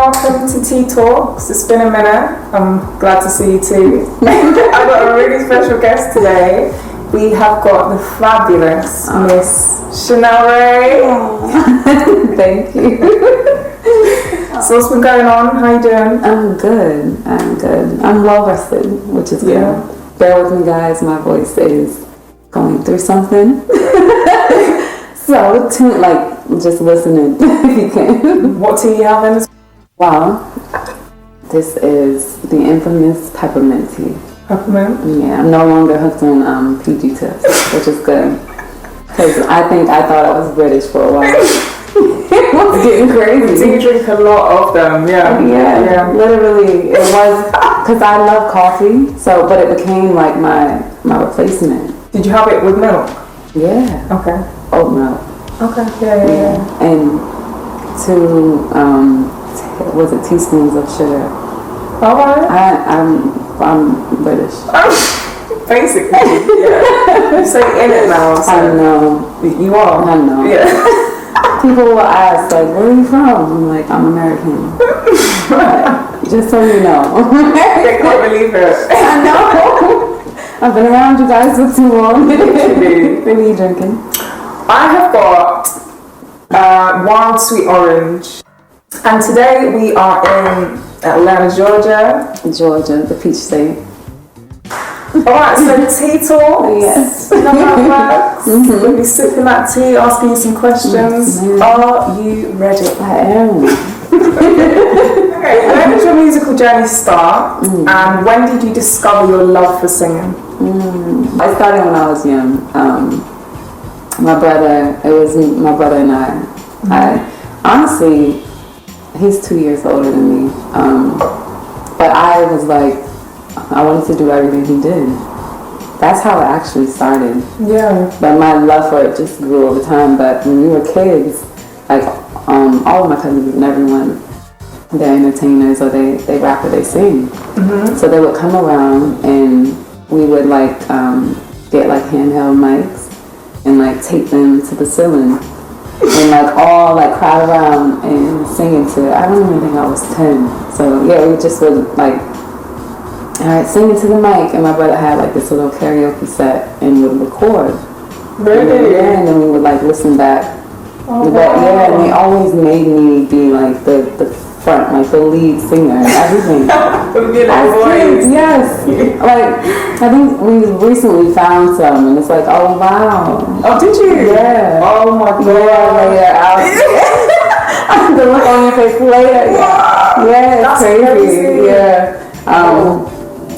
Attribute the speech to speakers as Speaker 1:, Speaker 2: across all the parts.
Speaker 1: welcome to TeaTalks. It's been a minute. I'm glad to see you too. I've got a really special guest today. We have got the fabulous Miss Chanelle Ray.
Speaker 2: Thank you.
Speaker 1: So what's been going on? How you doing?
Speaker 2: I'm good. I'm well rested, which is good. Bear with me, guys. My voice is going through something. So, just listening if you can.
Speaker 1: What tea you having?
Speaker 2: Wow. This is the infamous peppermint tea.
Speaker 1: Peppermint?
Speaker 2: Yeah, I'm no longer hooked on PG tips, which is good. Because I thought I was British for a while. It was getting crazy.
Speaker 1: Do you drink a lot of them?
Speaker 2: Yeah. Literally, it was because I love coffee. So, but it became like my replacement.
Speaker 1: Did you have it with milk?
Speaker 2: Yeah.
Speaker 1: Okay.
Speaker 2: Oat milk.
Speaker 1: Okay. Yeah.
Speaker 2: And 2 teaspoons of sugar.
Speaker 1: Alright.
Speaker 2: I'm British.
Speaker 1: Basically, yeah. You're so in it now. So.
Speaker 2: I know.
Speaker 1: You are.
Speaker 2: I know.
Speaker 1: Yeah.
Speaker 2: People will ask, like, where are you from? I'm like, I'm American. Just so you know.
Speaker 1: They can't believe it.
Speaker 2: I know. I've been around you guys for too long. What are you drinking?
Speaker 1: I have got wild sweet orange. And today we are in Atlanta, Georgia.
Speaker 2: Georgia, the peach state.
Speaker 1: Alright, so TeaTalks.
Speaker 2: Yes.
Speaker 1: You know how it works? We'll be sipping that tea, asking you some questions. Are you ready?
Speaker 2: I am.
Speaker 1: Okay, where did your musical journey start? And when did you discover your love for singing?
Speaker 2: I started when I was young. It was my brother and I honestly, he's 2 years older than me. But I was like, I wanted to do everything he did. That's how it actually started.
Speaker 1: Yeah.
Speaker 2: But my love for it just grew over time. But when we were kids, like all of my cousins and everyone, they're entertainers or they rap or they sing. So they would come around and we would get like handheld mics and like tape them to the ceiling and like all like crowd around and sing into it. I don't even think I was 10. So yeah, we just would like, all right, sing into the mic, and my brother had like this little karaoke set and would record.
Speaker 1: Really?
Speaker 2: And then we would like listen back.
Speaker 1: Oh,
Speaker 2: but
Speaker 1: wow.
Speaker 2: yeah, and they always made me be like the front, like the lead singer and everything. As kids, yes. Like I think we recently found some, and it's like, oh wow.
Speaker 1: Oh, did you?
Speaker 2: Yeah.
Speaker 1: Oh my god.
Speaker 2: Yeah, later out. The look on your face later.
Speaker 1: Wow.
Speaker 2: Yeah, it's crazy.
Speaker 1: Crazy.
Speaker 2: Yeah.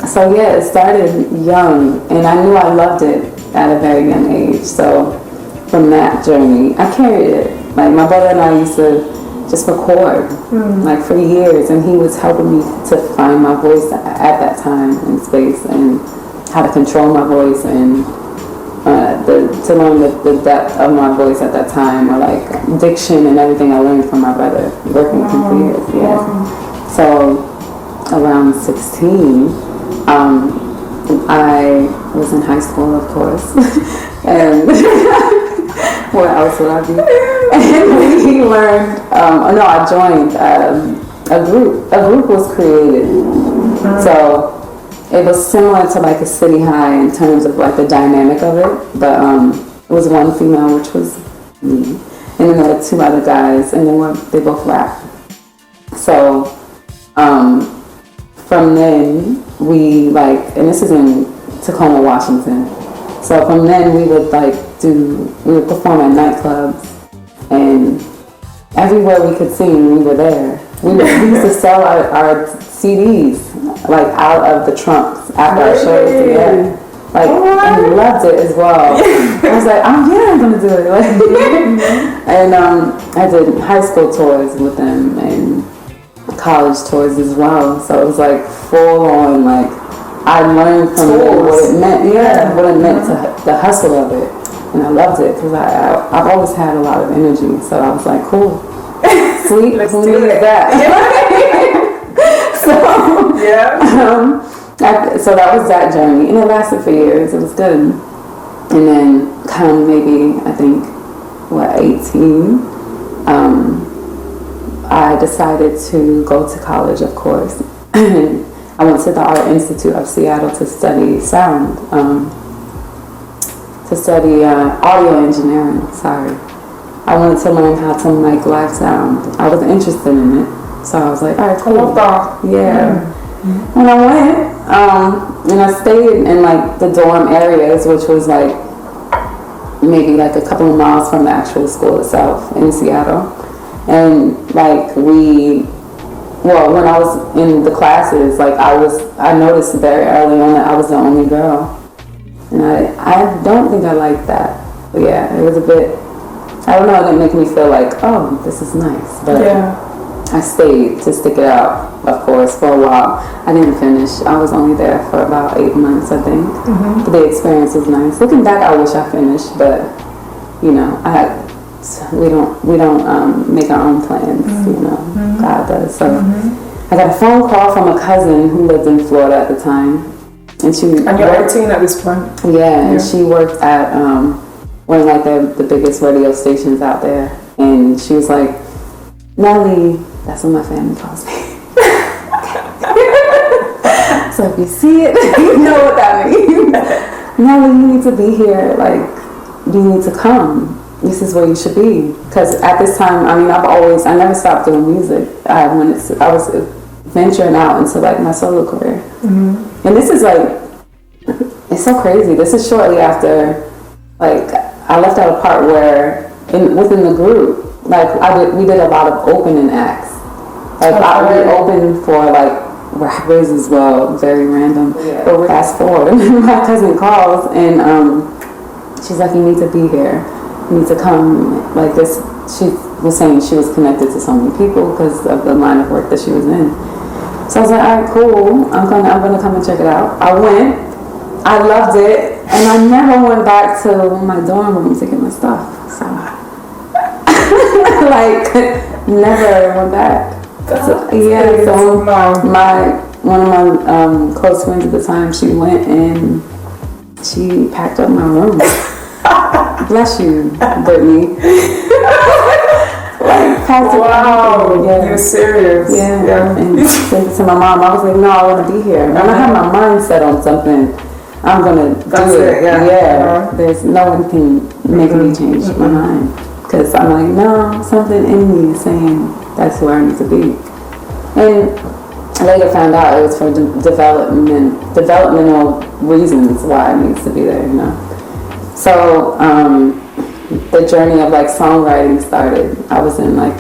Speaker 2: So yeah, it started young, and I knew I loved it at a very young age. So from that journey, I carried it. Like my brother and I used to just record like for years, and he was helping me to find my voice at that time and space, and how to control my voice, and to learn the depth of my voice at that time, or like diction and everything I learned from my brother working with him for years. Yeah. Wow. So around 16. I was in high school, of course, and where else would I be? And we learned, I joined a group. A group was created, so it was similar to like a city high in terms of like the dynamic of it, but it was one female, which was me, and then there were 2 other guys, and they both rap. So from then we and this is in Tacoma, Washington. So from then we would perform at nightclubs, and everywhere we could sing, we were there. We used to sell our CDs like out of the trunks after our shows. Yeah. And we loved it as well. I was like, I'm gonna do it. And I did high school tours with them and college tours as well. So it was like full on, like I learned from it what it meant. What it meant to the hustle of it, and I loved it because I've always had a lot of energy. So I was like, cool, sweet, who needs that? So that was that journey, and it lasted for years. It was good, and then come maybe I think 18. I decided to go to college, of course. I went to the Art Institute of Seattle to study sound, to study audio engineering, sorry. I wanted to learn how to make live sound. I was interested in it. So I was like, all right, cool.
Speaker 1: I love that.
Speaker 2: Yeah. When I went, and I stayed in like the dorm areas, which was like maybe like a couple of miles from the actual school itself in Seattle. And like when I was in the classes, like I noticed very early on that I was the only girl. And I don't think I liked that. But yeah, it was a bit, I don't know, it didn't make me feel like, oh, this is nice. But yeah. I stayed to stick it out, of course, for a while. I didn't finish. I was only there for about 8 months, I think. Mm-hmm. But the experience was nice. Looking back, I wish I finished, but you know, we don't make our own plans. Mm-hmm. You know, mm-hmm. God does. So I got a phone call from a cousin who lived in Florida at the time, and you're 18 at this point. Yeah, and she worked at one of like the biggest radio stations out there, and she was like, Nelly. That's what my family calls me. So if you see it, you know what that means. Nelly, you need to be here. Like, you need to come. This is where you should be. Because at this time, I mean, I never stopped doing music. I was venturing out into like my solo career. Mm-hmm. And this is like, it's so crazy. This is shortly after, like, I left out a part where within the group, like we did a lot of opening acts. Like I would open for like rappers as well, very random. Yeah. But fast forward, my cousin calls and she's like, "You need to be here. You need to come." Like this, she was saying she was connected to so many people because of the line of work that she was in. So I was like, "All right, cool. I'm gonna come and check it out." I went. I loved it, and I never went back to my dorm room to get my stuff. So. Like, never went back. So one of my close friends at the time, she went and she packed up my room. Bless you, Brittany. Like, packed up. Wow, yeah. You're serious. Yeah. And sent it to my mom. I was like, no, I want to be here. When I have my mind set on something, I'm gonna do it. Yeah. There's no one can make me change my mind. Because I'm like, no, something in me is saying that's where I need to be. And I later found out it was for developmental reasons why it needs to be there, you know. So the journey of like songwriting started. I was in like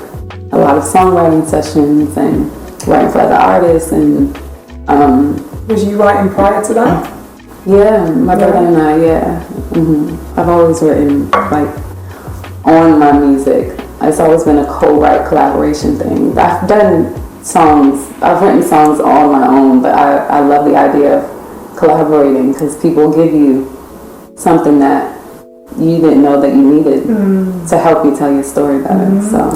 Speaker 2: a lot of songwriting sessions and writing for other artists. And
Speaker 1: was you writing prior to that?
Speaker 2: Yeah, my brother and I, yeah. Mm-hmm. I've always written like on my music. It's always been a co-write collaboration thing. I've written songs all on my own, but I love the idea of collaborating because people give you something that you didn't know that you needed to help you tell your story better. Mm-hmm. So,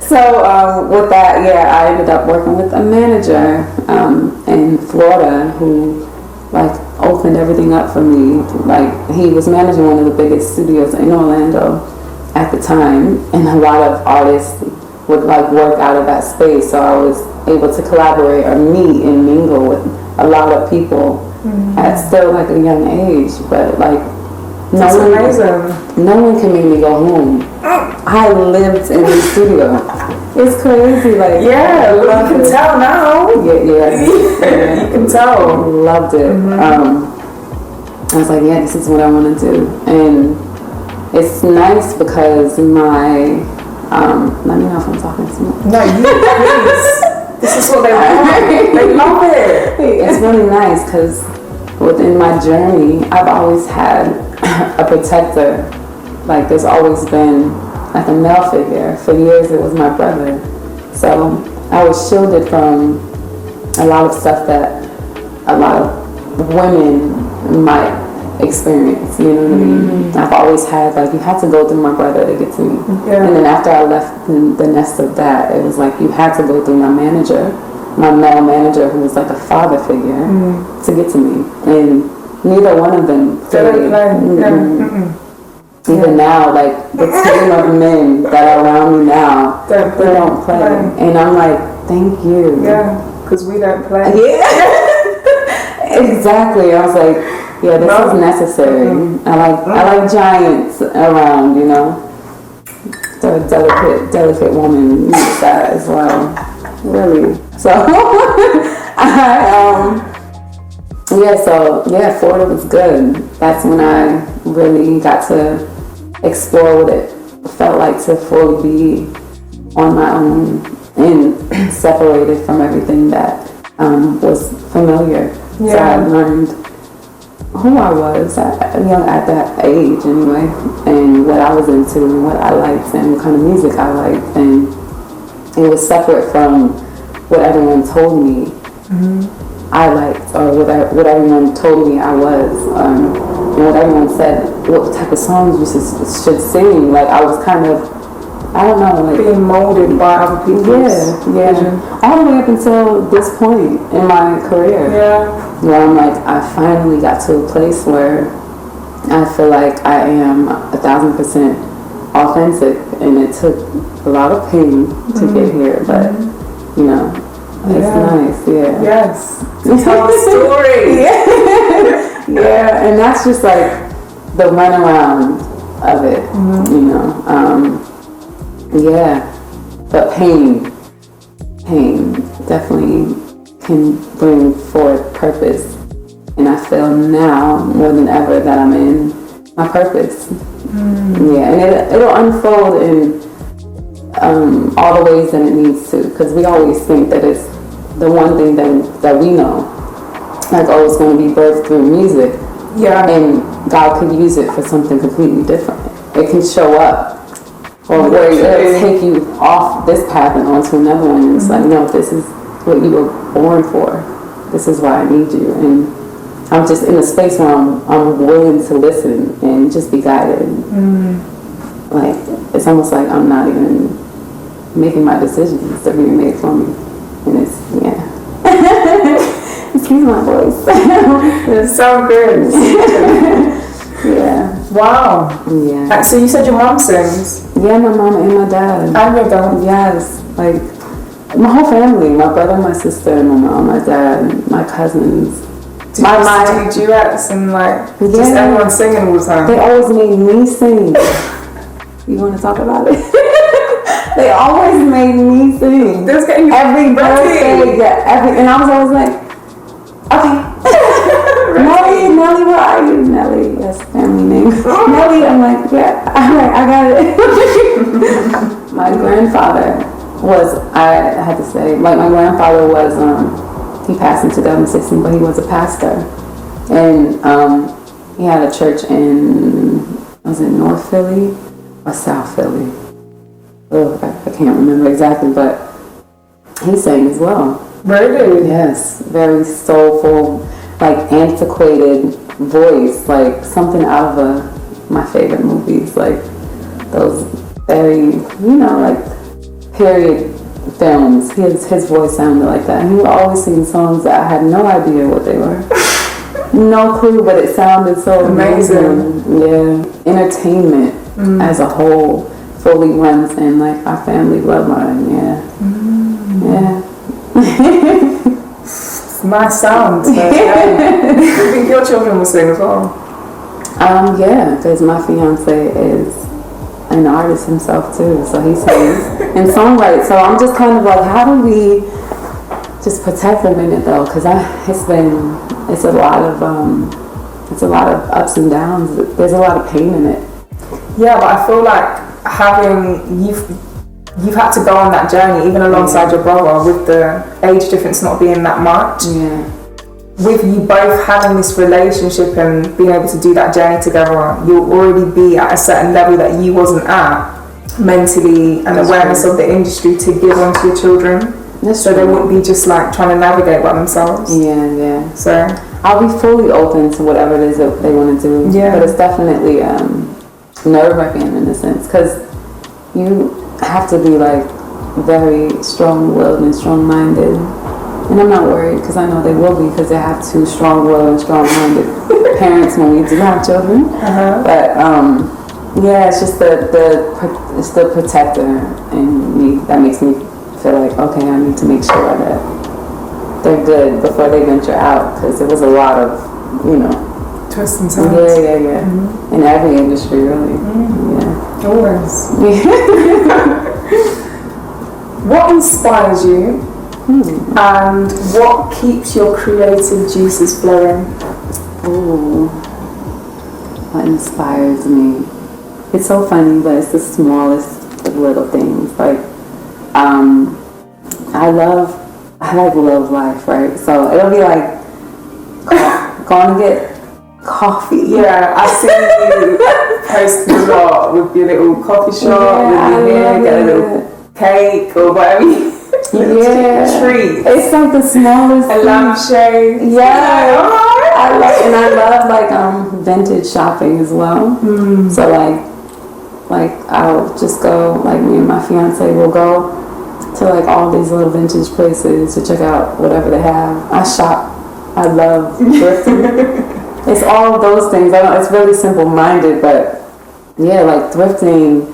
Speaker 2: So with that, I ended up working with a manager in Florida who like opened everything up for me. Like he was managing one of the biggest studios in Orlando at the time, and a lot of artists would like work out of that space. So I was able to collaborate or meet and mingle with a lot of people at still like a young age, but like no one can make me go home. I lived in the studio. It's crazy, like
Speaker 1: you can tell now.
Speaker 2: Yeah.
Speaker 1: You can tell.
Speaker 2: Loved it. I was like, this is what I want to do, and it's nice because my let me know if I'm talking too much.
Speaker 1: No, you please. This is what they want. They love it.
Speaker 2: It's really nice because within my journey, I've always had a protector. Like there's always been like a male figure. For years it was my brother. So I was shielded from a lot of stuff that a lot of women might experience, you know what I mean? I've always had like, you had to go through my brother to get to me. And then after I left the nest of that, it was like you had to go through my manager, my male manager who was like a father figure to get to me. And neither one of them Even now, like the team of men that are around me now, they don't play. And I'm like, thank you.
Speaker 1: Yeah, because we don't play.
Speaker 2: Yeah. Exactly. I was like, yeah, this is necessary. I like giants around, you know. The delicate woman needs that as well. Really. So Florida was good. That's when I really got to explore what it felt like to fully be on my own and separated from everything that was familiar. Yeah. So I learned who I was at that age anyway, and what I was into and what I liked and what kind of music I liked, and it was separate from what everyone told me I liked, or what everyone told me I was, and what everyone said what type of songs you should sing. Like I was kind of, I don't know, like
Speaker 1: being molded by other people's vision.
Speaker 2: All the way up until this point in my career.
Speaker 1: Yeah.
Speaker 2: Where I'm like, I finally got to a place where I feel like I am 1,000% authentic, and it took a lot of pain to get here, but you know, it's nice. Yeah.
Speaker 1: Yes. To tell a story.
Speaker 2: Yeah, and that's just like the runaround of it, you know. But pain definitely can bring forth purpose, and I feel now more than ever that I'm in my purpose. Yeah, and it'll unfold in all the ways that it needs to, because we always think that it's the one thing that we know, like, oh, it's going to be birthed through music. Yeah. And God could use it for something completely different. It can show up, or where it'll take you off this path and onto another one. And it's like, no, this is what you were born for. This is why I need you. And I'm just in a space where I'm willing to listen and just be guided. Like, it's almost like I'm not even making my decisions. They're being made for me. And it's, excuse my voice.
Speaker 1: It's so good.
Speaker 2: Yeah.
Speaker 1: Wow.
Speaker 2: Yeah.
Speaker 1: So you said your mom sings?
Speaker 2: Yeah, my mom and my dad.
Speaker 1: And your dad?
Speaker 2: Yes. Like, my whole family, my brother, my sister, my mom, my dad, my cousins.
Speaker 1: Do duets and like, just everyone singing all the time?
Speaker 2: They always made me sing. You want to talk about it? They always made me sing. Every birthday, and I was always like, okay. Nelly, where are you? Nelly, that's family name. Nelly, I'm like, yeah, I got it. My grandfather was, I had to say, like, my grandfather was, he passed in 2016, but he was a pastor. And he had a church was it North Philly or South Philly? I can't remember exactly, but he sang as well.
Speaker 1: Really?
Speaker 2: Yes, very soulful, like antiquated voice, like something out of my favorite movies, like those very, like period films. His voice sounded like that. And he would always sing songs that I had no idea what they were. No clue, but it sounded so amazing. Yeah. Entertainment as a whole fully runs in like our family bloodline. Yeah.
Speaker 1: Nice sound. So, you think your children will sing as well?
Speaker 2: Yeah, because my fiance is an artist himself too, so he sings and songwrites. So I'm just kind of like, how do we just protect them in it though? Because it's a lot of ups and downs. There's a lot of pain in it. Yeah,
Speaker 1: but I feel like you've had to go on that journey even alongside your brother, with the age difference not being that much.
Speaker 2: Yeah.
Speaker 1: With you both having this relationship and being able to do that journey together, you'll already be at a certain level that you wasn't at mentally, and awareness of the industry to give on to your children. So they wouldn't be just like trying to navigate by themselves.
Speaker 2: Yeah.
Speaker 1: So
Speaker 2: I'll be fully open to whatever it is that they want to do. Yeah. But it's definitely nerve-wracking in a sense, because you have to be like very strong-willed and strong-minded, and I'm not worried because I know they will be, because they have two strong-willed and strong-minded parents when we do have children. But Yeah, it's just it's the protector in me that makes me feel like, okay, I need to make sure that they're good before they venture out, because there was a lot of,
Speaker 1: twists and turns.
Speaker 2: Yeah. Mm-hmm. In every industry, really. Mm-hmm. Yeah.
Speaker 1: Always. What inspires you, and what keeps your creative juices flowing?
Speaker 2: Ooh, what inspires me? It's so funny, but it's the smallest of little things. Like, I love life, right? So it'll be like going to get coffee.
Speaker 1: Yeah, I see you posting a lot with your little coffee shop, with your hair, get a little cake or whatever. Treat.
Speaker 2: It's like the smallest.
Speaker 1: A lampshade.
Speaker 2: Yeah. I love like vintage shopping as well. So like I'll just go, like me and my fiance will go to like all these little vintage places to check out whatever they have. I shop. I love thrifting. It's all of those things. It's really simple-minded, but yeah, like thrifting,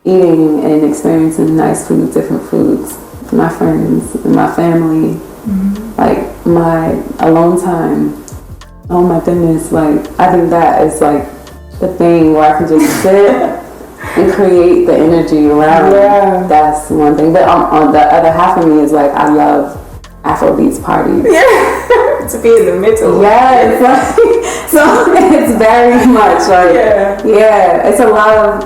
Speaker 2: eating and experiencing nice food, different foods, my friends and my family, like my alone time. Oh my goodness, like I think that is like the thing where I can just sit and create the energy around. Yeah. That's one thing. But on the other half of me is like, I love Afrobeats parties.
Speaker 1: Yeah. To be in the middle.
Speaker 2: Yeah, it's like, so it's very much like, it's a lot of,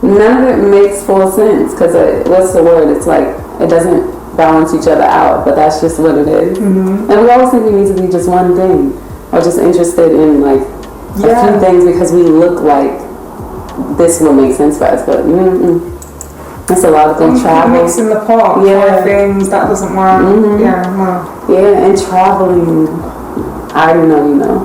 Speaker 2: none of it makes full sense, because what's the word? It's like, it doesn't balance each other out, but that's just what it is. And we always think we need to be just one thing, or just interested in like a few things because we look like this will make sense for us, but it's a lot of things. Travel,
Speaker 1: mixing the pot, things that doesn't work.
Speaker 2: And traveling. I already know, you know.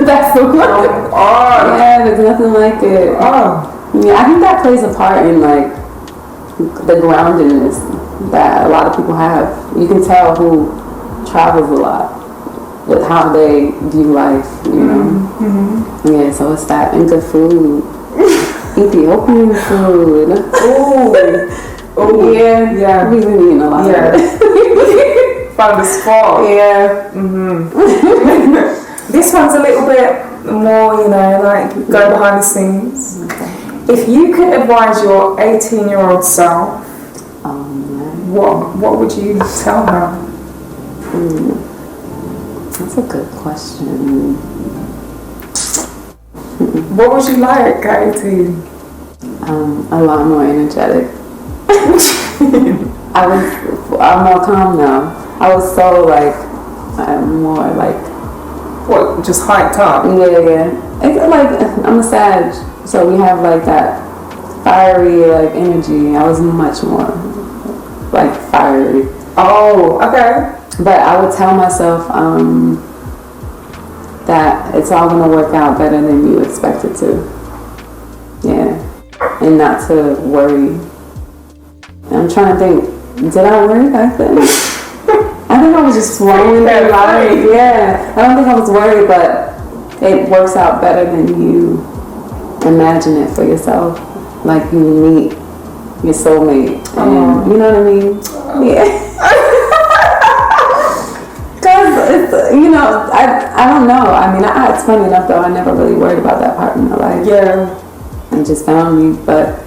Speaker 2: That's the word. Yeah, there's nothing like it. Yeah, I think that plays a part in like the groundedness that a lot of people have. You can tell who travels a lot with how they view life, you know. Yeah, so it's that, and good food. Ethiopian food. Yeah. We've been eating a lot of it.
Speaker 1: Found a spot. Yeah. This one's a little bit more, you know, like go behind the scenes. If you could advise your 18-year-old self, what would you tell her?
Speaker 2: That's a good question.
Speaker 1: What would you like at 18?
Speaker 2: A lot more energetic. I'm more calm now. I was so like, I'm more like...
Speaker 1: What, just hyped up?
Speaker 2: Yeah. It's like, I'm a Sag, so we have like that fiery like energy. I was much more like fiery.
Speaker 1: Oh, okay.
Speaker 2: But I would tell myself that it's all going to work out better than you expect it to. Yeah. And not to worry. I'm trying to think, did I worry back then? I think I was just flowing through life. Yeah. I don't think I was worried, but it works out better than you imagine it for yourself. Like you meet your soulmate. And you know what I mean? Yeah. It's, you know, I don't know. I mean, it's funny enough though, I never really worried about that part in my life. Yeah. And just found me. But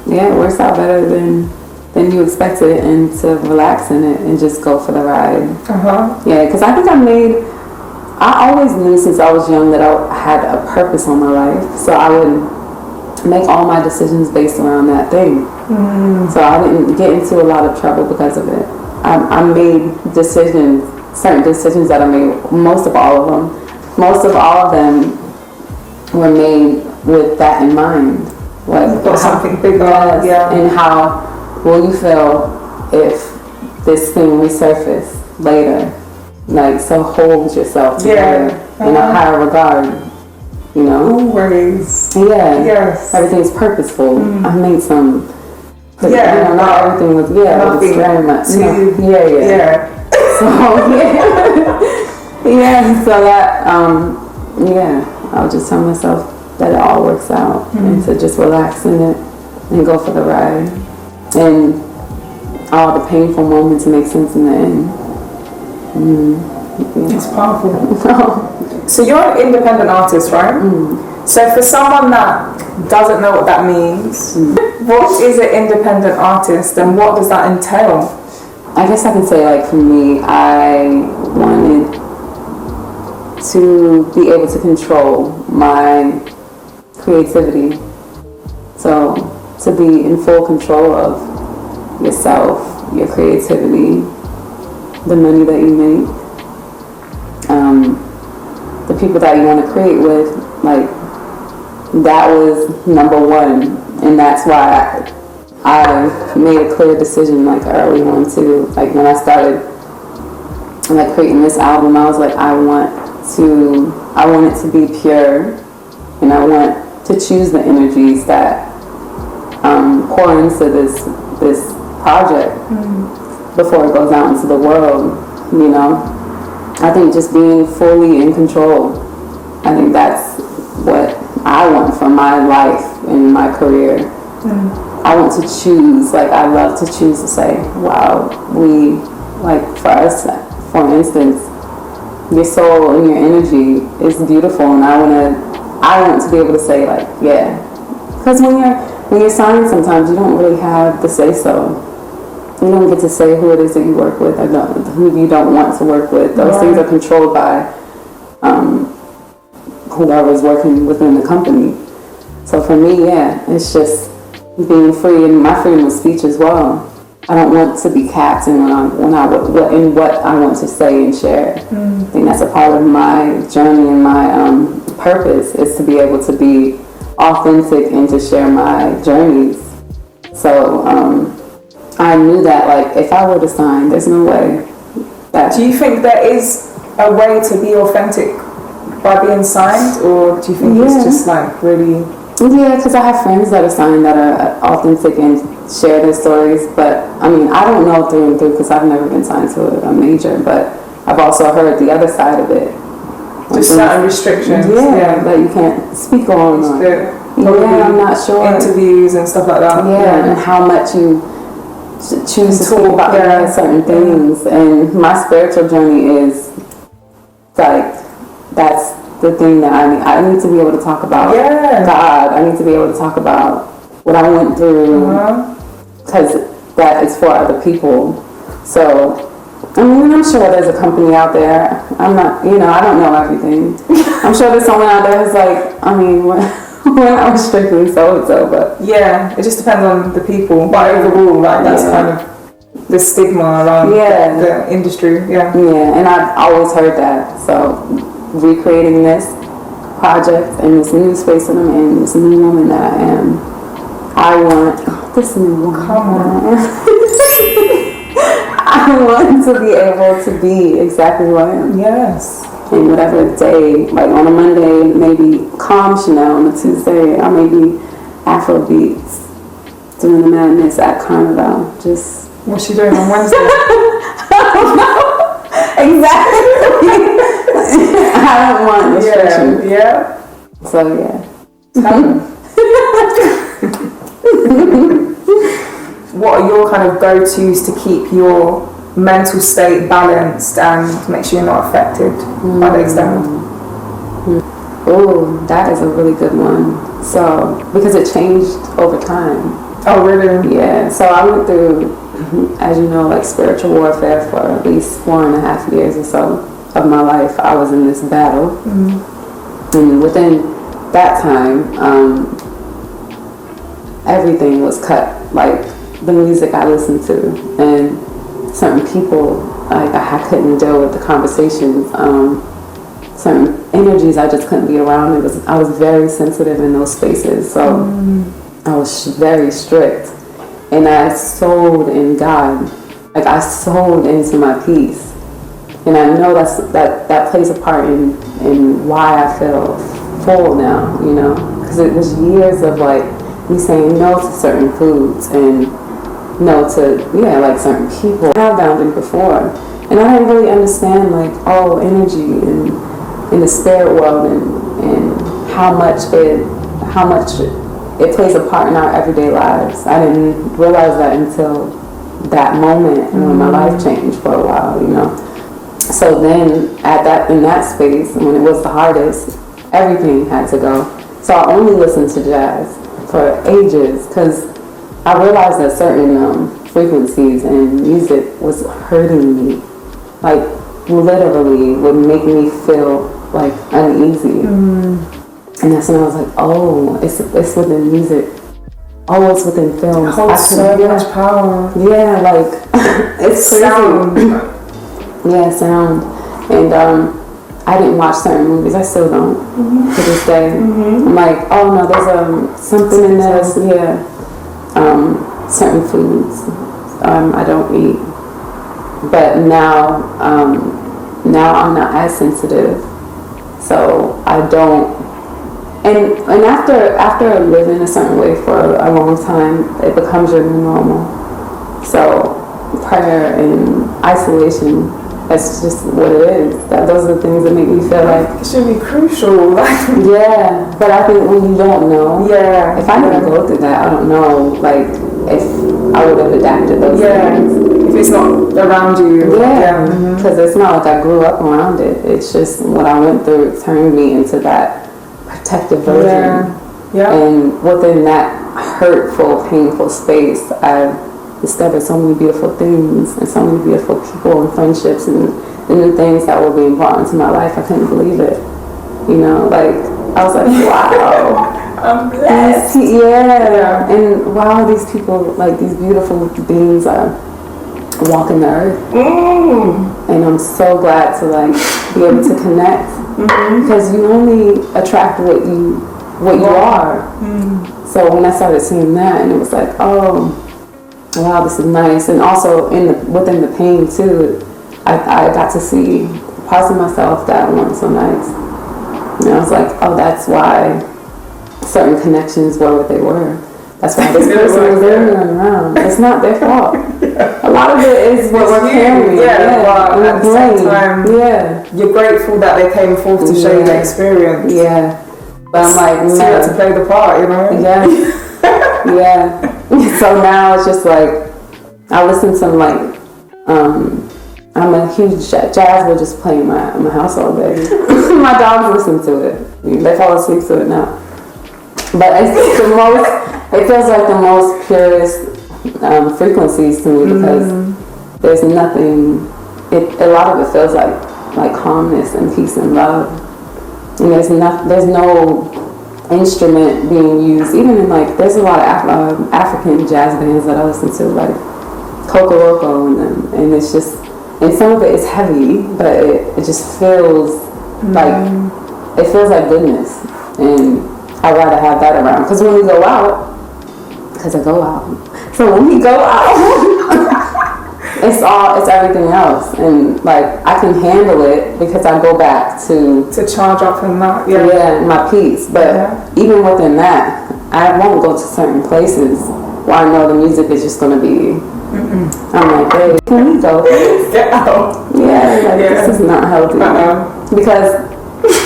Speaker 2: it works out better than you expected it, and to relax in it and just go for the ride. Yeah, because I think I always knew since I was young that I had a purpose on my life. So I would make all my decisions based around that thing. So I didn't get into a lot of trouble because of it. I made certain decisions that I made, most of all of them were made with that in mind. Like
Speaker 1: something bigger.
Speaker 2: And how will you feel if this thing resurfaces later? Like, so hold yourself together in a higher regard, you know?
Speaker 1: Always.
Speaker 2: Yeah.
Speaker 1: Yes.
Speaker 2: Everything's purposeful. I made some... But, you know, not everything was, it was very much, So, so that, I would just tell myself, that it all works out, and to just relax in it and go for the ride, and all the painful moments make sense in the end.
Speaker 1: It's powerful. So you're an independent artist, right? So for someone that doesn't know what that means, what is an independent artist and what does that entail?
Speaker 2: I guess I can say, like, for me, I wanted to be able to control my creativity. So to be in full control of yourself, your creativity, the money that you make, the people that you want to create with, like, that was number one. And that's why I made a clear decision, like, early on too. Like, when I started, like, creating this album, I was like, I want it to be pure, and I want to choose the energies that pour into this project before it goes out into the world, you know. I think just being fully in control, I think that's what I want for my life and my career. I want to choose, like, I love to choose to say, wow, like, for us, for instance, your soul and your energy is beautiful, and I want to be able to say, like, yeah. Because when you're signed, sometimes you don't really have the say so. You don't get to say who it is that you work with or who you don't want to work with. Those things are controlled by whoever's working within the company. So for me, yeah, it's just being free, and my freedom of speech as well. I don't want to be capped in what I want to say and share. I think that's a part of my journey and my purpose, is to be able to be authentic and to share my journeys. So I knew that, like, if I were to sign, there's no way that...
Speaker 1: Do you think there is a way to be authentic by being signed, or do you think it's just, like, really...
Speaker 2: Yeah, because I have friends that are signed that are authentic and share their stories, but I mean, I don't know through and through because I've never been signed to a major, but I've also heard the other side of it.
Speaker 1: Just certain restrictions.
Speaker 2: Yeah, that you can't speak on. I'm not sure.
Speaker 1: Interviews and stuff like that.
Speaker 2: Yeah, and how much you choose to talk about certain things. And my spiritual journey is, like, that's the thing that I need to be able to talk about. God, I need to be able to talk about what I went through, because that is for other people. So, I mean, I'm sure there's a company out there. I'm not, I don't know everything. I'm sure there's someone out there who's like, I mean, when I was strictly so-and-so, but...
Speaker 1: Yeah, it just depends on the people. But overall, like, that's kind of the stigma around the industry. Yeah,
Speaker 2: and I've always heard that. So, recreating this project and this new space that I'm in, this new woman that I am, I want this new woman. Come on. I want to be able to be exactly who I am.
Speaker 1: Yes.
Speaker 2: And whatever day, like on a Monday, maybe calm Chanelle. On a Tuesday, I may be Afrobeats, doing the madness at Carnival. Just
Speaker 1: what's she doing on Wednesday?
Speaker 2: I don't know. Exactly. I don't want restriction.
Speaker 1: Yeah.
Speaker 2: So yeah.
Speaker 1: What are your kind of go-tos to keep your mental state balanced and make sure you're not affected by the external?
Speaker 2: Oh, that is a really good one. So, because it changed over time.
Speaker 1: Oh, really?
Speaker 2: Yeah. So I went through, as you know, like, spiritual warfare for at least 4.5 years or so of my life. I was in this battle. And within that time, everything was cut. Like, the music I listened to, and certain people, like, I couldn't deal with the conversations. Certain energies I just couldn't be around. I was very sensitive in those spaces, so I was very strict, and I sold in God. Like, I sold into my peace, and I know that plays a part in why I feel full now. Because it was years of, like, me saying no to certain foods and no to, like, certain people. I had boundaries before, and I didn't really understand, like, energy and in the spirit world and how much it plays a part in our everyday lives. I didn't realize that until that moment when my life changed for a while, you know. So then in that space, when it was the hardest, everything had to go. So I only listened to jazz for ages because I realized that certain frequencies and music was hurting me. Like, literally would make me feel like uneasy. And that's when I was like, oh, it's within music. Oh, it's within film.
Speaker 1: It holds so much power.
Speaker 2: Yeah, like, it's crazy.
Speaker 1: Sound.
Speaker 2: Yeah, sound. And I didn't watch certain movies. I still don't to this day. I'm like, oh no, there's something in this. Yeah. Certain foods I don't eat. But now I'm not as sensitive. So I don't. And after living a certain way for a long time, it becomes your new normal. So prayer and isolation, that's just what it is. Those are the things that make me feel like
Speaker 1: it should be crucial.
Speaker 2: Yeah, but I think when you don't know, if I didn't go through that, I don't know, like, if I would have adapted those things.
Speaker 1: If it's not around you.
Speaker 2: Because it's not like I grew up around it. It's just what I went through turned me into that protective version. And within that hurtful, painful space, I discovered so many beautiful things and so many beautiful people and friendships and the new things that were being brought into my life. I couldn't believe it. You know, like, I was like, wow.
Speaker 1: I'm blessed.
Speaker 2: And wow, these people, like, these beautiful beings are walking the earth. And I'm so glad to, like, be able to connect. Because you only attract what you are. So when I started seeing that, and it was like, oh, wow, this is nice. And also within the pain too, I got to see parts of myself that weren't so nice. And I was like, oh, that's why certain connections were what they were. That's why this person was there and around. It's not their fault. A lot of it is what we're carrying.
Speaker 1: But at the same time, you're grateful that they came forth to show you the experience.
Speaker 2: But I'm like,
Speaker 1: so you have to play the part, you know?
Speaker 2: So now it's just like, I listen to, like, I'm a huge jazz will just play in my house all day. My dogs listen to it. They fall asleep to it now. But it's the most, it feels like the most purest frequencies to me because there's nothing, a lot of it feels like calmness and peace and love. And there's no instrument being used. Even in, like, there's a lot of African jazz bands that I listen to, like Kokoroko and them, and it's just, and some of it is heavy, but it just feels like, it feels like goodness, and I'd rather have that around. Because when we go out, so when we go out, it's everything else, and, like, I can handle it because I go back to
Speaker 1: charge up from that.
Speaker 2: My peace. But even within that, I won't go to certain places where I know the music is just going to be. I'm like, hey, can we go?
Speaker 1: Get out.
Speaker 2: This is not healthy. Because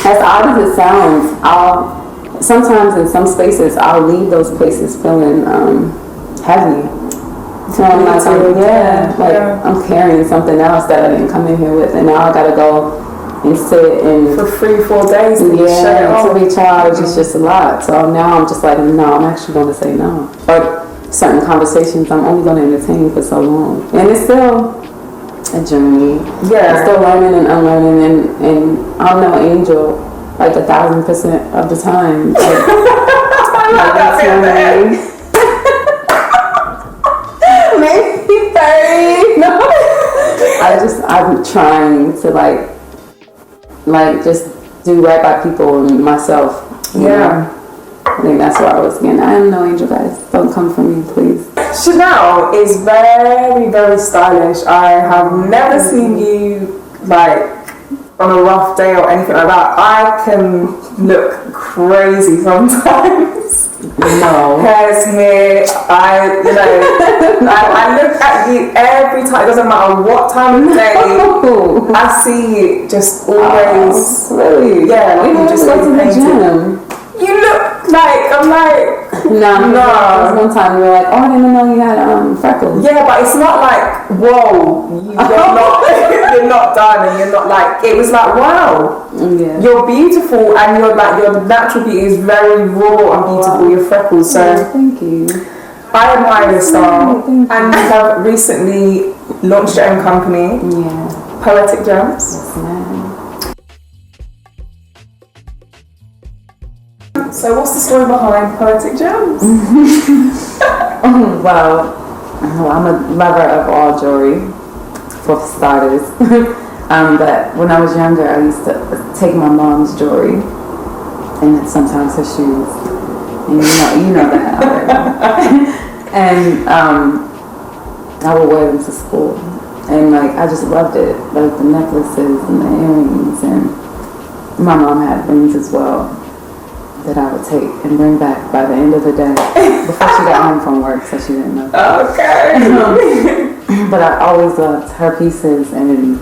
Speaker 2: as odd as it sounds, sometimes in some spaces I'll leave those places feeling heavy. So I'm like, I'm carrying something else that I didn't come in here with, and now I gotta go and sit and
Speaker 1: for 3-4 days
Speaker 2: to recharge. It's just a lot. So now I'm just like, no, I'm actually going to say no. Or certain conversations I'm only going to entertain for so long, and it's still a journey. I'm still learning and unlearning, and I'm no angel like 1,000% of the time. Maybe 30. No. I'm trying to like just do right by people and myself. You know? I think that's where I was again. I am no angel, guys. Don't come for me, please.
Speaker 1: Chanelle is very, very stylish. I have never seen you like on a rough day or anything like that. I can look crazy sometimes.
Speaker 2: No.
Speaker 1: Hair's me. I look at you every time. It doesn't matter what time of day. I see you just always.
Speaker 2: Really?
Speaker 1: Yeah.
Speaker 2: We just go to the gym.
Speaker 1: you look like, I'm like,
Speaker 2: no. One time you were like, oh, I didn't know you had freckles.
Speaker 1: Yeah, but it's not like, whoa, you're not done, and you're not like, it was like, wow, you're beautiful, and you're like, your natural beauty is very raw and beautiful, your freckles, so
Speaker 2: thank you.
Speaker 1: I admire your style, and you have recently launched your own company, Poetic Gems.
Speaker 2: Yes, ma'am.
Speaker 1: So what's the story behind Poetic Gems?
Speaker 2: Well, I'm a lover of all jewelry, for starters. But when I was younger, I used to take my mom's jewelry and sometimes her shoes. And you know that already. And I would wear them to school. And like, I just loved it. Like the necklaces and the earrings, and my mom had rings as well that I would take and bring back by the end of the day before she got home from work, so she didn't know.
Speaker 1: Okay.
Speaker 2: But I always loved her pieces, and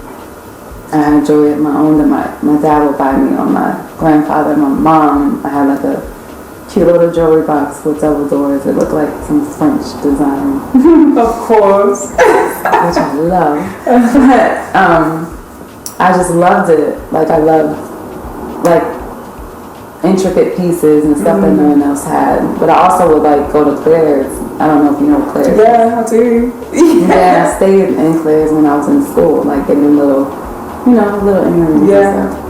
Speaker 2: I had jewelry of my own that my dad would buy me, on my grandfather, my mom. I had like a cute little jewelry box with double doors. It looked like some French design.
Speaker 1: Of course.
Speaker 2: Which I love. But I just loved it. Like I loved like intricate pieces and stuff that no one else had. But I also would like go to Claire's. I don't know if you know Claire's.
Speaker 1: Yeah, I do.
Speaker 2: Yeah, I stayed in Claire's when I was in school, like getting little earrings and stuff.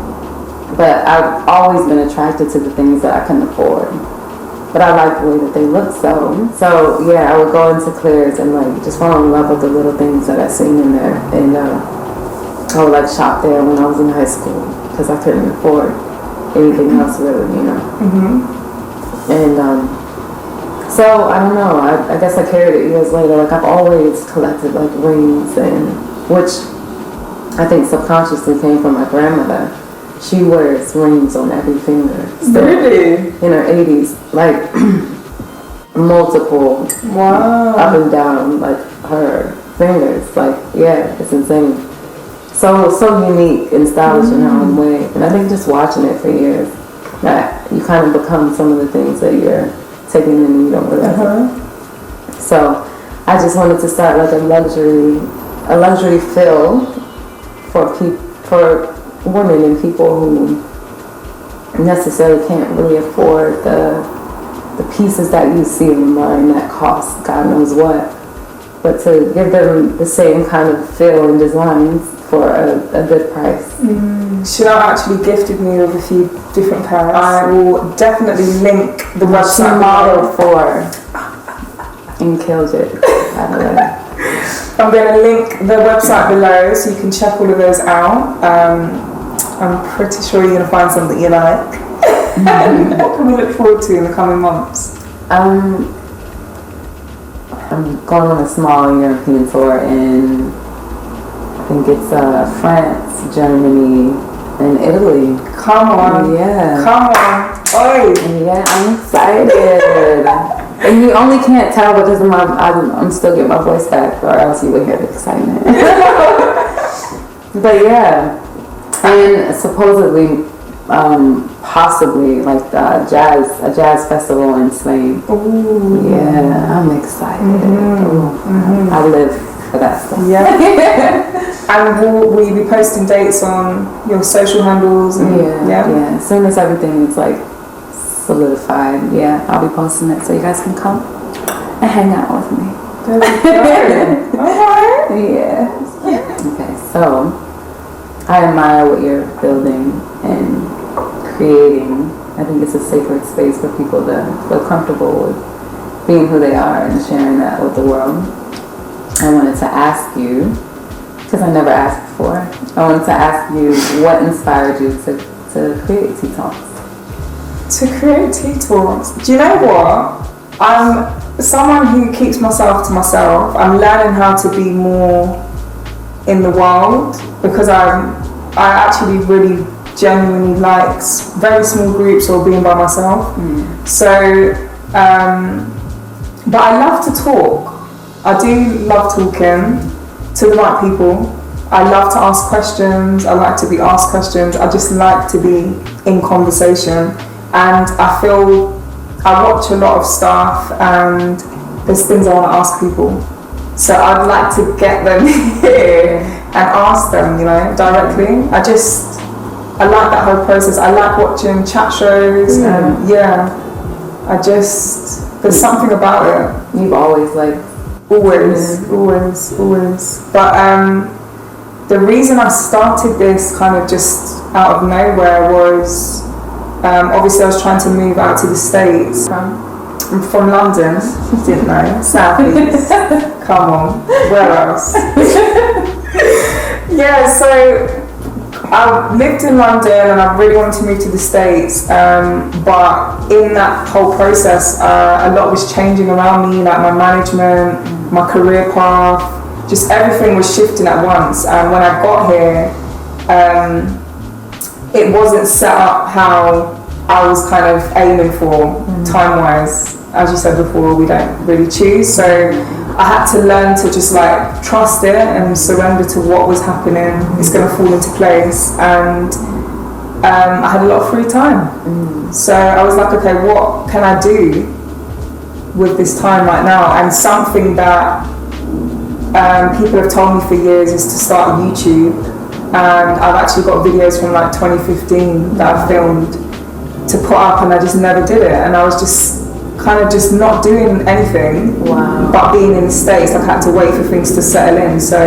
Speaker 2: But I've always been attracted to the things that I couldn't afford. But I like the way that they look, so yeah, I would go into Claire's and like just fall in love with the little things that I seen in there. And I would like shop there when I was in high school because I couldn't afford anything else really, And so I don't know, I guess I carried it years later. Like I've always collected like rings, and which I think subconsciously came from my grandmother. She wears rings on every finger.
Speaker 1: Really?
Speaker 2: In her 80s, like multiple, up and down, like her fingers. Like, yeah, it's insane. So unique and stylish in her own way. And I think just watching it for years, that you kind of become some of the things that you're taking in and you don't realize it. So I just wanted to start like a luxury fill for women and people who necessarily can't really afford the pieces that you see online that cost God knows what, but to give them the same kind of feel and designs for a good price.
Speaker 1: Chanelle actually gifted me with a few different pairs. I will definitely link the website.
Speaker 2: She modeled for and killed it, by the way.
Speaker 1: I'm going to link the website below so you can check all of those out. I'm pretty sure you're going to find something you like. What can we look forward to in the coming months?
Speaker 2: I'm going on a small European tour in, I think it's France, Germany, and Italy.
Speaker 1: Come on.
Speaker 2: Yeah.
Speaker 1: Come on. Oi.
Speaker 2: Yeah, I'm excited. And you only can't tell because I'm still getting my voice back, or else you would hear the excitement. But yeah. And supposedly, possibly like a jazz festival in Spain.
Speaker 1: Ooh.
Speaker 2: Yeah, I'm excited. I live for that stuff.
Speaker 1: Yeah. And will you be posting dates on your social handles? And,
Speaker 2: yeah. As soon as everything is like solidified, I'll be posting it so you guys can come and hang out with me.
Speaker 1: Alright.
Speaker 2: Yeah. Okay, so I admire what you're building and creating. I think it's a sacred space for people to feel comfortable with being who they are and sharing that with the world. I wanted to ask you, because I never asked before, I wanted to ask you what inspired you to create TeaTalks?
Speaker 1: To create TeaTalks? Do you know what? I'm someone who keeps myself to myself. I'm learning how to be more in the world because I actually really genuinely like very small groups or being by myself. So, but I love to talk. I do love talking to the right people. I love to ask questions. I like to be asked questions. I just like to be in conversation. And I feel I watch a lot of stuff, and there's things I want to ask people. So I'd like to get them here and ask them, directly. I like that whole process. I like watching chat shows, and there's something about it.
Speaker 2: You've always
Speaker 1: always. But the reason I started this kind of just out of nowhere was, obviously I was trying to move out to the States. I'm from London, you didn't know, South East. Come on, where else? So I lived in London and I really wanted to move to the States, but in that whole process, a lot was changing around me, like my management, my career path, just everything was shifting at once. And when I got here, it wasn't set up how I was kind of aiming for time-wise. As you said before, we don't really choose, so I had to learn to just trust it and surrender to what was happening. It's going to fall into place, and I had a lot of free time. So I was like, okay, what can I do with this time right now? And something that people have told me for years is to start YouTube, and I've actually got videos from 2015 that I filmed to put up, and I just never did it, and I was just kind of just not doing anything.
Speaker 2: Wow.
Speaker 1: But being in the States, I had to wait for things to settle in, so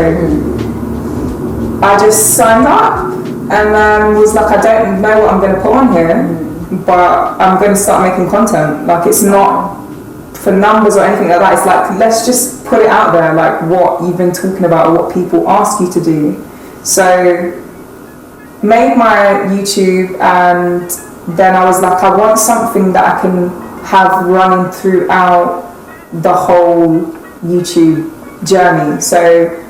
Speaker 1: I just signed up and was like, I don't know what I'm going to put on here, but I'm going to start making content. It's not for numbers or anything like that. It's let's just put it out there, what you've been talking about or what people ask you to do. So made my YouTube, and then I was like, I want something that I can have running throughout the whole YouTube journey. So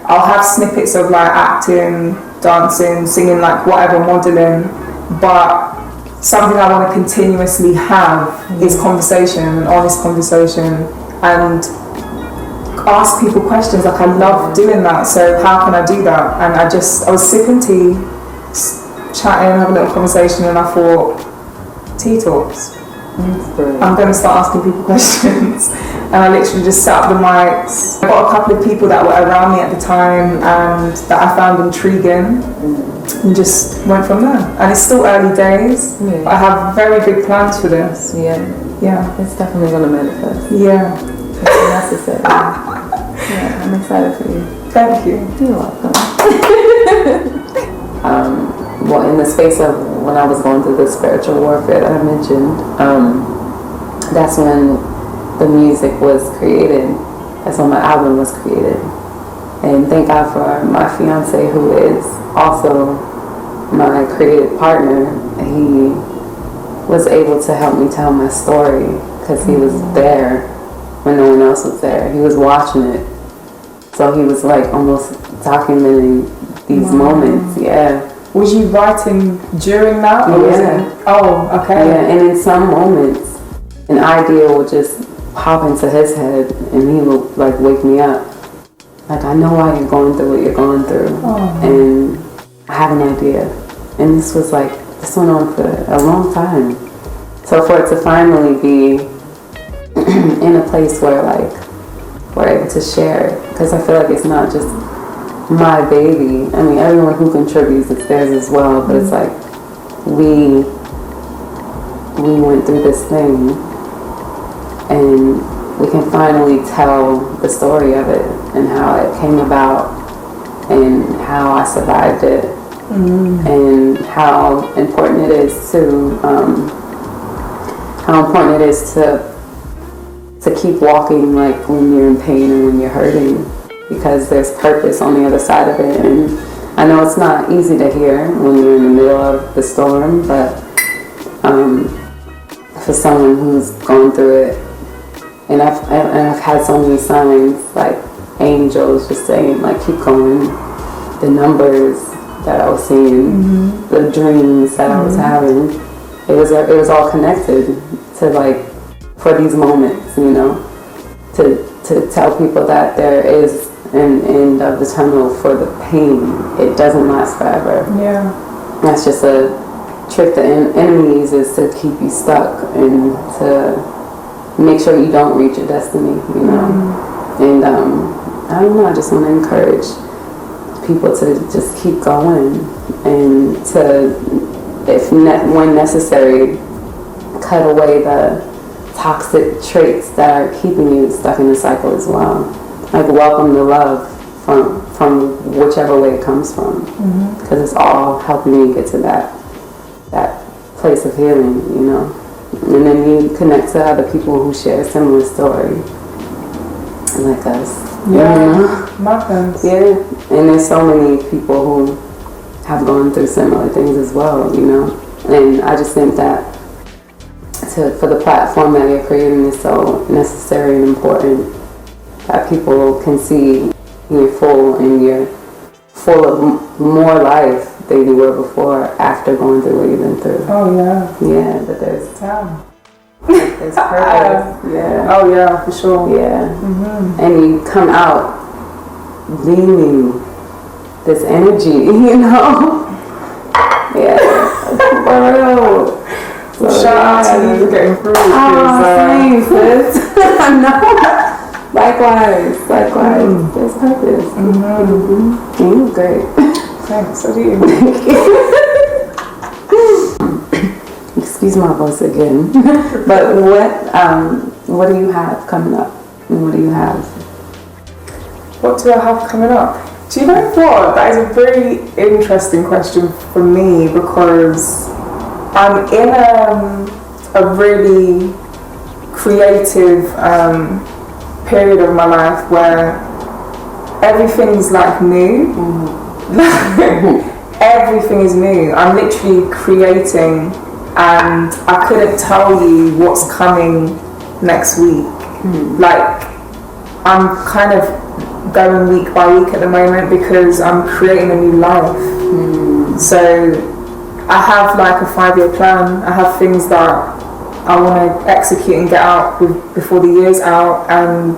Speaker 1: I'll have snippets of acting, dancing, singing, whatever, modeling, but something I want to continuously have is conversation, an honest conversation, and ask people questions. I love doing that, so how can I do that? And I was sipping tea, chatting, having a little conversation, and I thought, TeaTalks. I'm going to start asking people questions, and I literally just set up the mics. I got a couple of people that were around me at the time and that I found intriguing, and just went from there. And it's still early days, but I have very big plans for this.
Speaker 2: It's definitely going to manifest. It's necessary. I'm excited for you.
Speaker 1: Thank you.
Speaker 2: You're welcome. Well, in the space of when I was going through the spiritual warfare that I mentioned, that's when the music was created. That's when my album was created. And thank God for my fiance, who is also my creative partner. He was able to help me tell my story because he was there when no one else was there. He was watching it. So he was almost documenting these moments.
Speaker 1: Was you writing during that? Or oh, okay.
Speaker 2: And in some moments, an idea would just pop into his head, and he would wake me up. I know why you're going through what you're going through, and I have an idea. And this was this went on for a long time. So for it to finally be in a place where we're able to share, because I feel it's not just my baby. I mean, everyone who contributes, it's theirs as well, but it's we went through this thing, and we can finally tell the story of it and how it came about and how I survived it, and how important it is to keep walking when you're in pain and when you're hurting, because there's purpose on the other side of it. And I know it's not easy to hear when you're in the middle of the storm, but for someone who's gone through it, and I've had so many signs, angels just saying, keep going, the numbers that I was seeing, the dreams that I was having, it was all connected to for these moments, to tell people that there is an end of the tunnel for the pain. It doesn't last forever. That's just a trick the enemy uses to keep you stuck and to make sure you don't reach your destiny, you know. And I don't know, I just want to encourage people to just keep going and to, when necessary, cut away the toxic traits that are keeping you stuck in the cycle as well. Like, welcome the love from whichever way it comes from, because it's all helping you get to that place of healing, you know. And then you connect to other people who share a similar story like us.
Speaker 1: My friends.
Speaker 2: Yeah, and there's so many people who have gone through similar things as well, you know. And I just think that for the platform that you're creating is so necessary and important, that people can see you're full and you're full of more life than you were before after going through what you've been through.
Speaker 1: Oh yeah.
Speaker 2: Yeah, but there's purpose. Yeah.
Speaker 1: Oh yeah, for sure.
Speaker 2: Yeah. And you come out beaming this energy, you know? Yeah. For real. So,
Speaker 1: shout out to you for getting through.
Speaker 2: Same, sis. No. Likewise. There's purpose. And you're great.
Speaker 1: Thanks, I do.
Speaker 2: Excuse my voice again. But what do you have coming up? And what do you have?
Speaker 1: What do I have coming up? Do you know what? That is a very interesting question for me, because I'm in a really creative period of my life where everything's like new. Everything is new. I'm literally creating, and I couldn't tell you what's coming next week. Like, I'm kind of going week by week at the moment because I'm creating a new life. So I have like a 5-year plan. I have things that I want to execute and get out before the year's out, and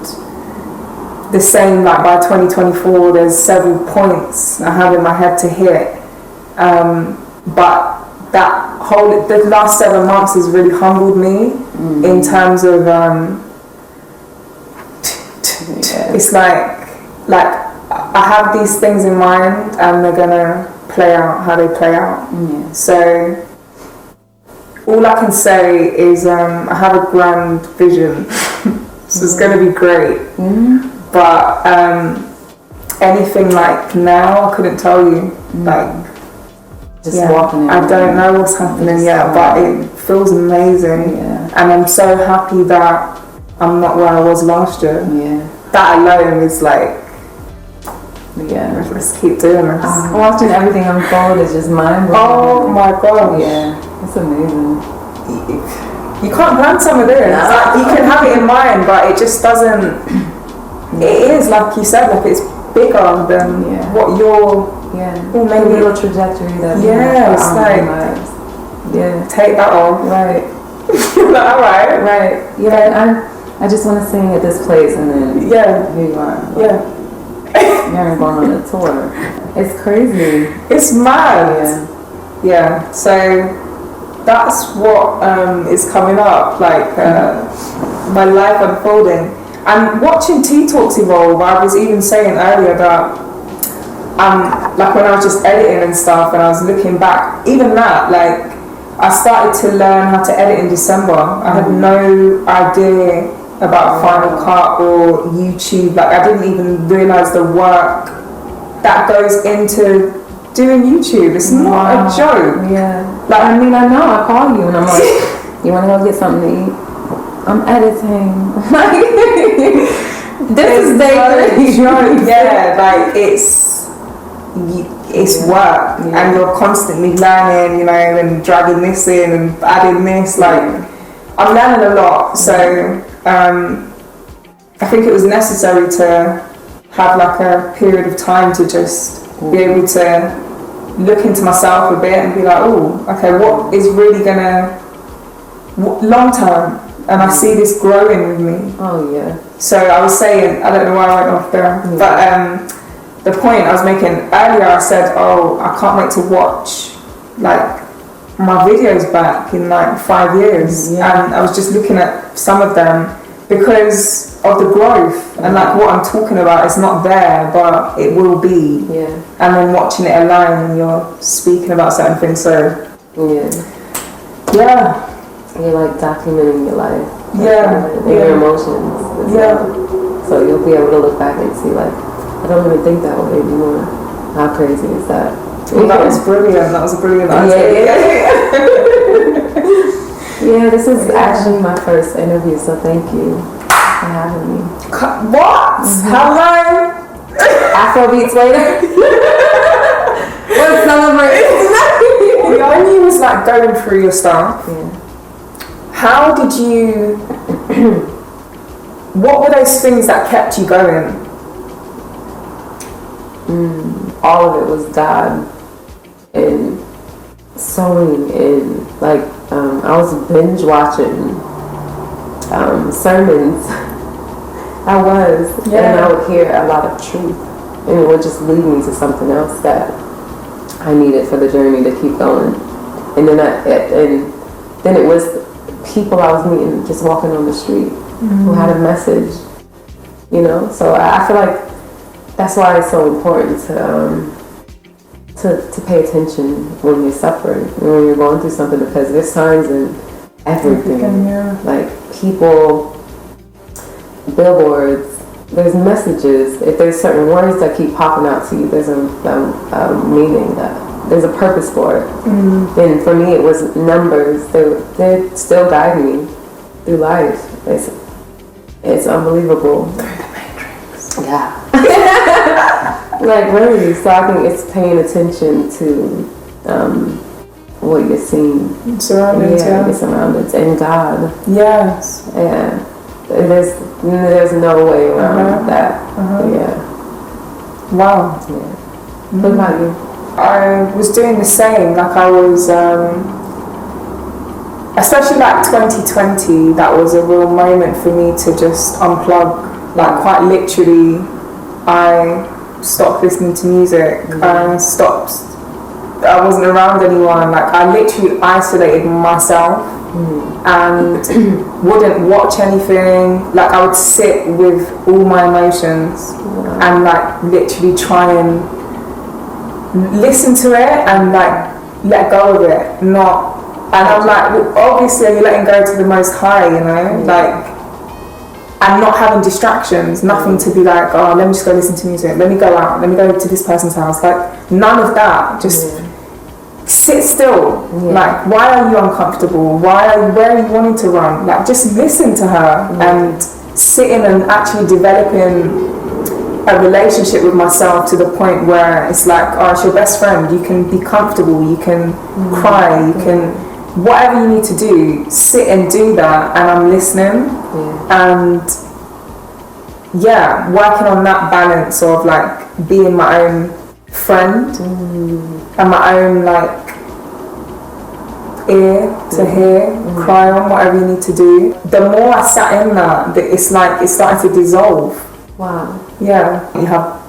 Speaker 1: the same, like by 2024 there's several points I have in my head to hit, but the last 7 months has really humbled me in terms of it's like I have these things in mind and they're gonna play out how they play out. So all I can say is I have a grand vision. So it's gonna be great. But anything like now, I couldn't tell you. Like,
Speaker 2: just walking in.
Speaker 1: I don't know what's happening yet, but it feels amazing. And I'm so happy that I'm not where I was last year. That alone is like, let's keep doing this.
Speaker 2: Watching everything unfold is just mind-blowing.
Speaker 1: Oh my gosh.
Speaker 2: Yeah, it's amazing.
Speaker 1: You can't plan some of this. Like, you can have it in mind, but it just doesn't. It is, like you said, like it's bigger than what you're.
Speaker 2: Or maybe a little trajectory that.
Speaker 1: It's like. Take that off.
Speaker 2: Right.
Speaker 1: Like, all right.
Speaker 2: Right. Yeah. I just want to sing at this place, and then here you are. Like, you're going on a tour. It's crazy.
Speaker 1: It's mad. So that's what is coming up, like my life unfolding. And watching TeaTalks evolve, I was even saying earlier that like when I was just editing and stuff and I was looking back, even that, like I started to learn how to edit in December. I had no idea about Final Cut or YouTube. Like, I didn't even realise the work that goes into doing YouTube. It's not a joke.
Speaker 2: Like, I mean, I know I call you and I'm like, you want to go get something to eat? I'm editing. This is dangerous. Like it's work, and you're constantly learning, you know, and dragging this in and adding this. Like, I'm learning a lot. So I think it was necessary to have like a period of time to just be able to look into myself a bit and be like, oh, okay, what is really gonna long term? And I see this growing with me. So I was saying, I don't know why I went off there, but the point I was making earlier, I said, oh, I can't wait to watch like
Speaker 1: my videos back in like 5 years, and I was just looking at some of them because of the growth, and like what I'm talking about is not there, but it will be. And then watching it align, and you're speaking about certain things, so you're
Speaker 2: like documenting your life,
Speaker 1: and
Speaker 2: your emotions. So you'll be able to look back and see, like, I don't even think that way anymore. How crazy is that?
Speaker 1: Well, that was brilliant. That was a brilliant answer.
Speaker 2: Yeah, this is actually my first interview, so thank you for having me.
Speaker 1: What? How long?
Speaker 2: Afrobeats later? We're celebrating.
Speaker 1: When you was like going through your stuff, how did you... what were those things that kept you going?
Speaker 2: All of it was God and sewing and like I was binge watching sermons. I was, and I would hear a lot of truth, and it would just lead me to something else that I needed for the journey to keep going. And then then it was people I was meeting just walking on the street who had a message, you know. So I feel like that's why it's so important to pay attention when you're suffering, when you're going through something, because there's signs in everything. Like people, billboards, there's messages. If there's certain words that keep popping out to you, there's a meaning, that there's a purpose for it. And for me, it was numbers. They still guide me through life. It's unbelievable.
Speaker 1: Through the matrix.
Speaker 2: Yeah. Like really, so I think it's paying attention to what you're seeing.
Speaker 1: Surroundings,
Speaker 2: your surroundings, and God.
Speaker 1: Yes.
Speaker 2: Yeah. There's no way around that. Yeah.
Speaker 1: Wow.
Speaker 2: Yeah. What about you?
Speaker 1: I was doing the same. Like I was, especially like 2020. That was a real moment for me to just unplug. Like quite literally, I stopped listening to music. I wasn't around anyone. Like I literally isolated myself and wouldn't watch anything. Like I would sit with all my emotions and like literally try and listen to it and like let go of it. And I'm like, well, obviously you're letting go to the Most High, you know, like. And not having distractions, nothing to be like, oh, let me just go listen to music, let me go out, let me go to this person's house. Like, none of that. Just sit still. Like, why are you uncomfortable? Where are you wanting to run? Like, just listen to her and sitting and actually developing a relationship with myself to the point where it's like, oh, it's your best friend. You can be comfortable, you can cry, you can... whatever you need to do, sit and do that, and I'm listening, and working on that balance of like being my own friend and my own like ear to hear, cry on, whatever you need to do. The more I sat in that, it's like it started to dissolve.
Speaker 2: Wow.
Speaker 1: Yeah, you have,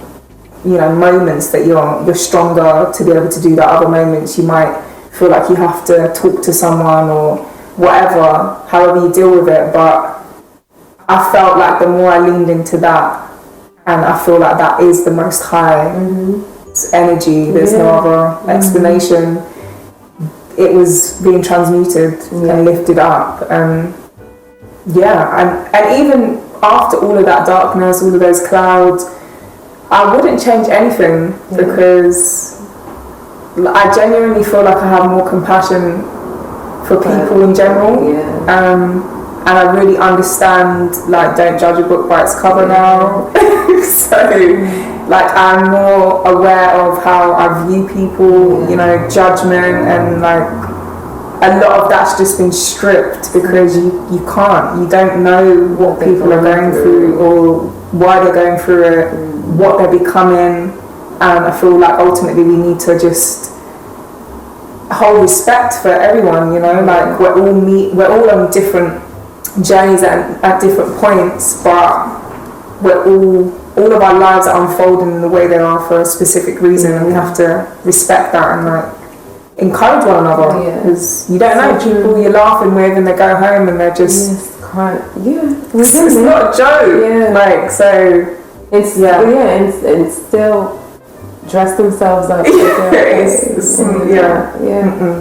Speaker 1: you know, moments that you're stronger to be able to do that. Other moments you might feel like you have to talk to someone or whatever, however you deal with it. But I felt like the more I leaned into that, and I feel like that is the Most High energy, there's no other explanation. It was being transmuted and lifted up, and even after all of that darkness, all of those clouds, I wouldn't change anything because I genuinely feel like I have more compassion for people in general, and I really understand, like, don't judge a book by its cover now. So, like, I'm more aware of how I view people, you know, judgment, and like a lot of that's just been stripped because you don't know what people are going through or why they're going through it, what they're becoming. And I feel like ultimately we need to just hold respect for everyone, you know, like we're all on different journeys at different points, but all of our lives are unfolding in the way they are for a specific reason, and we have to respect that and like encourage one another, because you don't know people you're laughing with and they go home and they're just it's not a joke, like, so it's and still dress themselves up.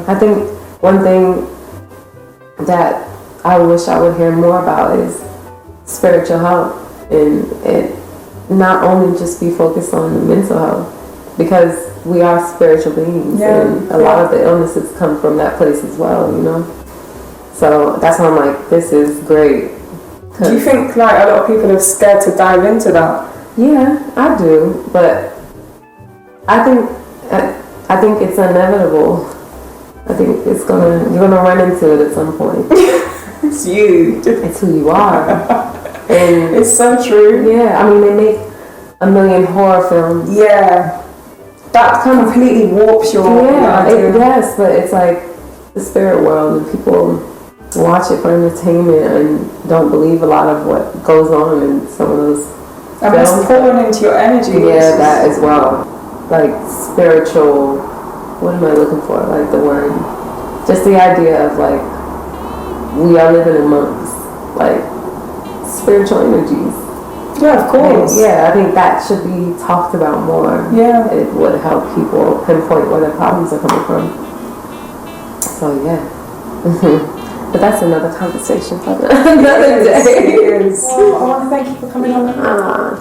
Speaker 1: I think one thing that I wish I would hear more about is spiritual health, and it not only just be focused on mental health, because we are spiritual beings, and a lot of the illnesses come from that place as well, you know. So that's why I'm like, this is great. Do you think like a lot of people are scared to dive into that?
Speaker 2: Yeah, I do, but I think it's inevitable. I think you're gonna run into it at some point.
Speaker 1: It's you.
Speaker 2: It's who you are. And
Speaker 1: it's so true.
Speaker 2: Yeah, I mean, they make a million horror films.
Speaker 1: Yeah. That completely warps your idea.
Speaker 2: Yes, but it's like the spirit world, and people watch it for entertainment and don't believe a lot of what goes on in some of those
Speaker 1: and films. It's pouring into your energy.
Speaker 2: Yeah, that as well. Like spiritual, what am I looking for? Like the word, just the idea of like, we are living amongst like spiritual energies.
Speaker 1: Yeah, of course.
Speaker 2: Yeah, I think that should be talked about more.
Speaker 1: Yeah.
Speaker 2: It would help people pinpoint where their problems are coming from. So yeah. But that's another conversation for another day.
Speaker 1: It is. I want to thank you for coming on.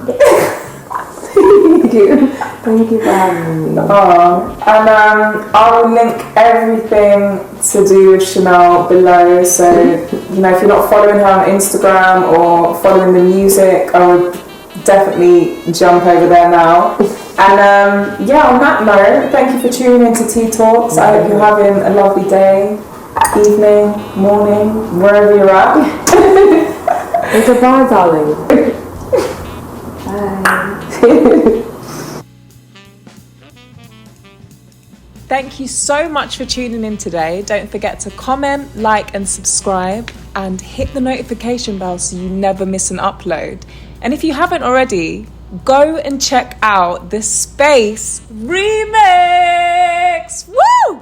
Speaker 2: Thank you. Thank you for having me.
Speaker 1: And I'll link everything to do with Chanelle below. So, you know, if you're not following her on Instagram or following the music, I would definitely jump over there now. And on that note, thank you for tuning in to TeaTalks. I hope you're having a lovely day, evening, morning, wherever you're at.
Speaker 2: And goodbye, darling. Bye.
Speaker 3: Thank you so much for tuning in today. Don't forget to comment, like, and subscribe, and hit the notification bell so you never miss an upload. And if you haven't already, go and check out the Space Remix! Woo!